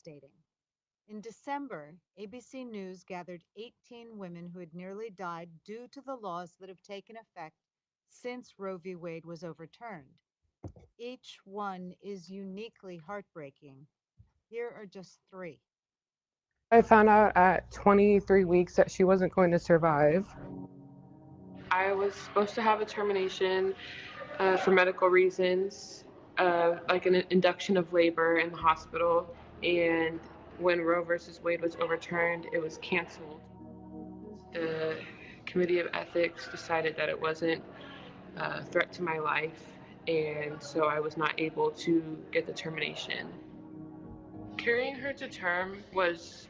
devastating. In December, ABC News gathered 18 women who had nearly died due to the laws that have taken effect since Roe v. Wade was overturned. Each one is uniquely heartbreaking. Here are just three. I found out at 23 weeks that she wasn't going to survive. I was supposed to have a termination for medical reasons, like an induction of labor in the hospital. And when Roe versus Wade was overturned, it was canceled. The Committee of Ethics decided that it wasn't a threat to my life, and so I was not able to get the termination. Carrying her to term was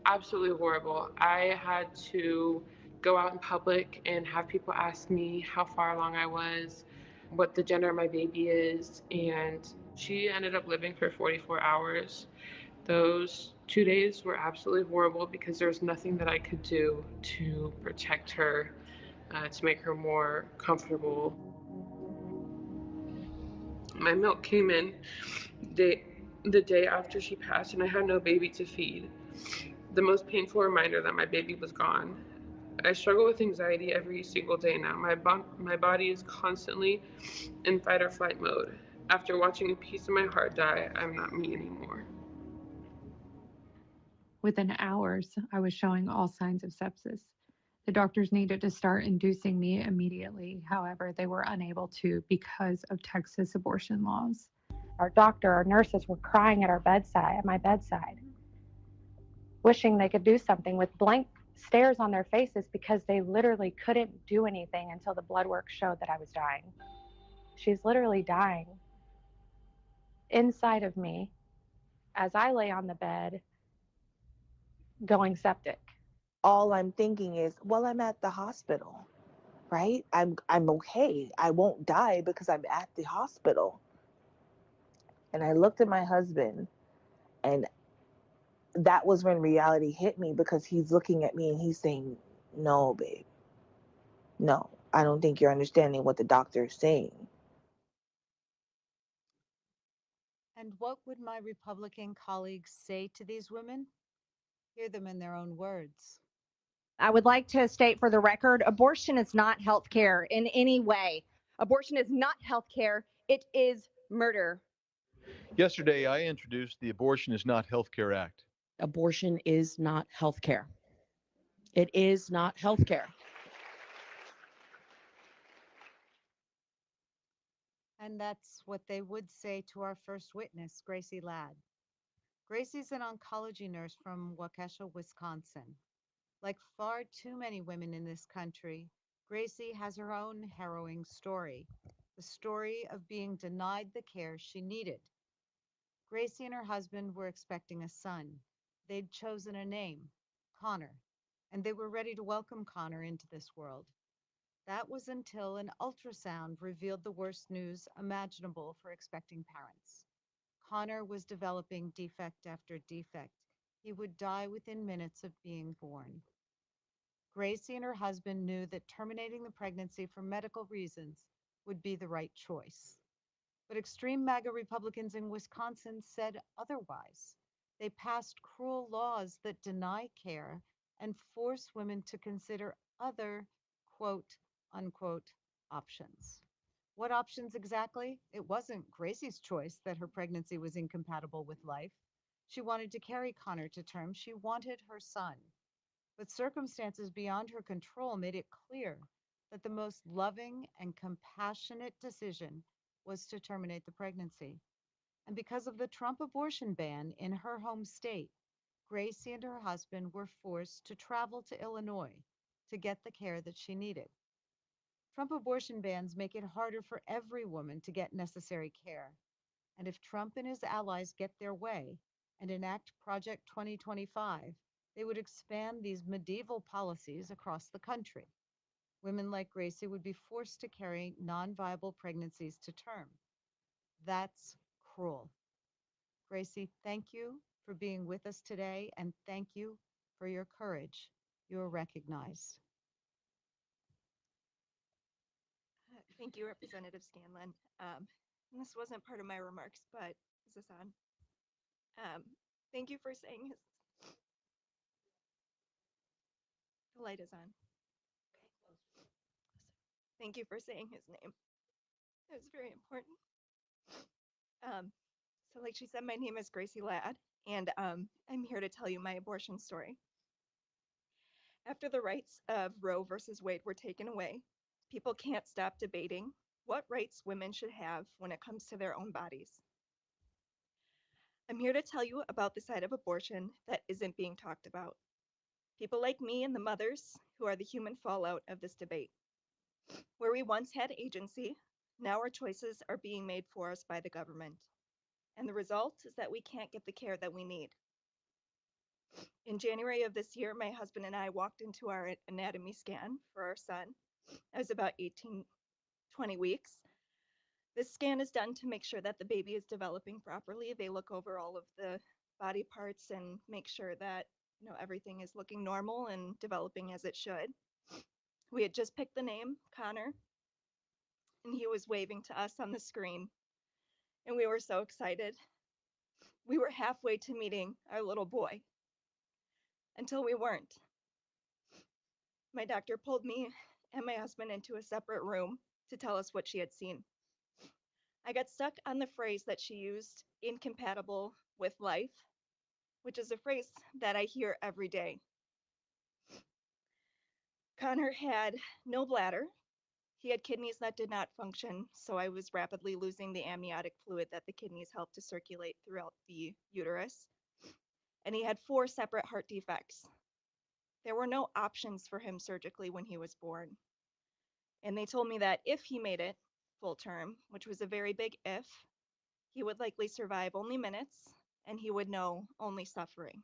absolutely horrible. I had to go out in public and have people ask me how far along I was, what the gender of my baby is, and she ended up living for 44 hours. Those 2 days were absolutely horrible because there was nothing that I could do to protect her, to make her more comfortable. My milk came in the, the day after she passed, and I had no baby to feed. The most painful reminder that my baby was gone. I struggle with anxiety every single day now. My body is constantly in fight or flight mode. After watching a piece of my heart die, I'm not me anymore. Within hours, I was showing all signs of sepsis. The doctors needed to start inducing me immediately. However, they were unable to because of Texas abortion laws. Our doctor, our nurses were crying at my bedside, wishing they could do something with blank stares on their faces because they literally couldn't do anything until the blood work showed that I was dying. She's literally dying inside of me as I lay on the bed going septic. All I'm thinking is, well, I'm at the hospital, right? I'm okay. I won't die because I'm at the hospital. And I looked at my husband, and that was when reality hit me, because he's looking at me and he's saying, "No, babe. No. I don't think you're understanding what the doctor is saying." And what would my Republican colleagues say to these women? Hear them in their own words. I would like to state for the record, abortion is not health care in any way. Abortion is not health care. It is murder. Yesterday, I introduced the Abortion is Not Healthcare Act. Abortion is not health care. It is not health care. And that's what they would say to our first witness, Gracie Ladd. Gracie's an oncology nurse from Waukesha, Wisconsin. Like far too many women in this country, Gracie has her own harrowing story, the story of being denied the care she needed. Gracie and her husband were expecting a son. They'd chosen a name, Connor, and they were ready to welcome Connor into this world. That was until an ultrasound revealed the worst news imaginable for expecting parents. Connor was developing defect after defect. He would die within minutes of being born. Gracie and her husband knew that terminating the pregnancy for medical reasons would be the right choice. But extreme MAGA Republicans in Wisconsin said otherwise. They passed cruel laws that deny care and force women to consider other, quote unquote, options. What options exactly? It wasn't Gracie's choice that her pregnancy was incompatible with life. She wanted to carry Connor to term. She wanted her son. But circumstances beyond her control made it clear that the most loving and compassionate decision was to terminate the pregnancy. And because of the Trump abortion ban in her home state, Gracie and her husband were forced to travel to Illinois to get the care that she needed. Trump abortion bans make it harder for every woman to get necessary care. And if Trump and his allies get their way and enact Project 2025, they would expand these medieval policies across the country. Women like Gracie would be forced to carry non viable pregnancies to term. That's cruel. Gracie, thank you for being with us today, and thank you for your courage. You are recognized. Thank you, Representative Scanlon. And this wasn't part of my remarks, but is this on? Thank you for saying his. The light is on. Okay. Thank you for saying his name. It was very important. So like she said, my name is Gracie Ladd, and I'm here to tell you my abortion story. After the rights of Roe versus Wade were taken away, people can't stop debating what rights women should have when it comes to their own bodies. I'm here to tell you about the side of abortion that isn't being talked about. People like me and the mothers who are the human fallout of this debate. Where we once had agency, now our choices are being made for us by the government. And the result is that we can't get the care that we need. In January of this year, my husband and I walked into our anatomy scan for our son. I was about 18, 20 weeks. This scan is done to make sure that the baby is developing properly. They look over all of the body parts and make sure that everything is looking normal and developing as it should. We had just picked the name, Connor, and he was waving to us on the screen. And we were so excited. We were halfway to meeting our little boy until we weren't. My doctor pulled me and my husband into a separate room to tell us what she had seen. I got stuck on the phrase that she used, incompatible with life, which is a phrase that I hear every day. Connor had no bladder. He had kidneys that did not function, so I was rapidly losing the amniotic fluid that the kidneys help to circulate throughout the uterus. And he had 4 separate heart defects. There were no options for him surgically when he was born. And they told me that if he made it full term, which was a very big if, he would likely survive only minutes and he would know only suffering.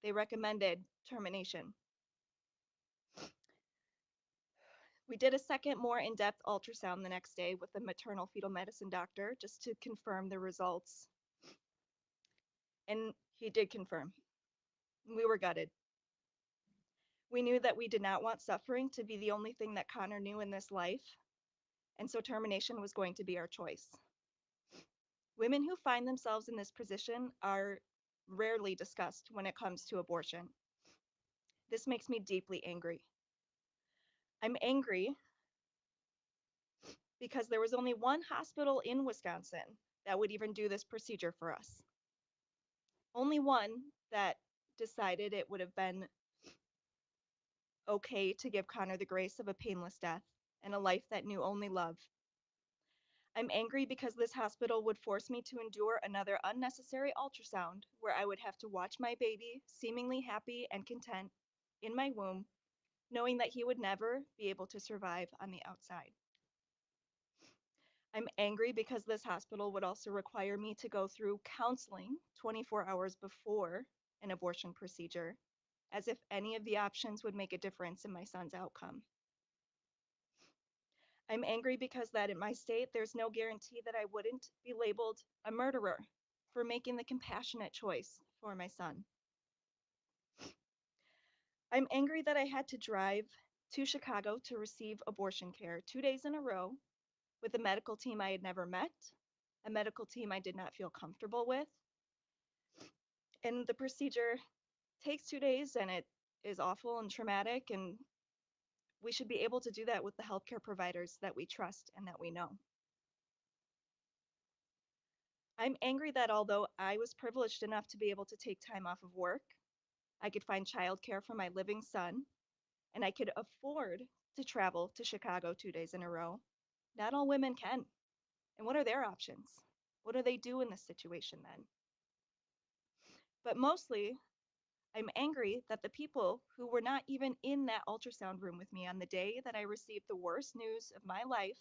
They recommended termination. We did a second, more in-depth ultrasound the next day with the maternal fetal medicine doctor just to confirm the results. And he did confirm. We were gutted. We knew that we did not want suffering to be the only thing that Connor knew in this life, and so termination was going to be our choice. Women who find themselves in this position are rarely discussed when it comes to abortion. This makes me deeply angry. I'm angry because there was only one hospital in Wisconsin that would even do this procedure for us. Only one that decided it would have been okay to give Connor the grace of a painless death and a life that knew only love. I'm angry because this hospital would force me to endure another unnecessary ultrasound where I would have to watch my baby, seemingly happy and content, in my womb, knowing that he would never be able to survive on the outside. I'm angry because this hospital would also require me to go through counseling 24 hours before an abortion procedure, as if any of the options would make a difference in my son's outcome. I'm angry because that in my state, there's no guarantee that I wouldn't be labeled a murderer for making the compassionate choice for my son. I'm angry that I had to drive to Chicago to receive abortion care 2 days in a row with a medical team I had never met, a medical team I did not feel comfortable with. And the procedure takes 2 days and it is awful and traumatic, and we should be able to do that with the healthcare providers that we trust and that we know. I'm angry that although I was privileged enough to be able to take time off of work, I could find childcare for my living son, and I could afford to travel to Chicago 2 days in a row, not all women can. And what are their options? What do they do in this situation then? But mostly, I'm angry that the people who were not even in that ultrasound room with me on the day that I received the worst news of my life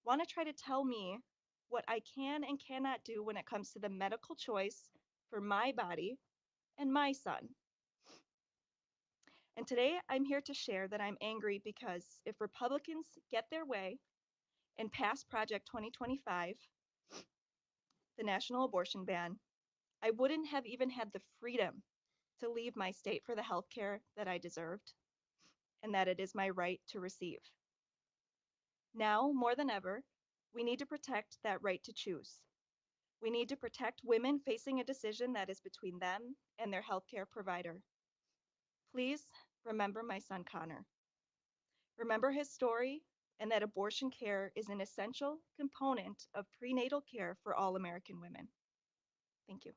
want to try to tell me what I can and cannot do when it comes to the medical choice for my body and my son. And today I'm here to share that I'm angry because if Republicans get their way and pass Project 2025, the national abortion ban, I wouldn't have even had the freedom to leave my state for the health care that I deserved and that it is my right to receive. Now, more than ever, we need to protect that right to choose. We need to protect women facing a decision that is between them and their healthcare provider. Please remember my son Connor. Remember his story and that abortion care is an essential component of prenatal care for all American women. Thank you.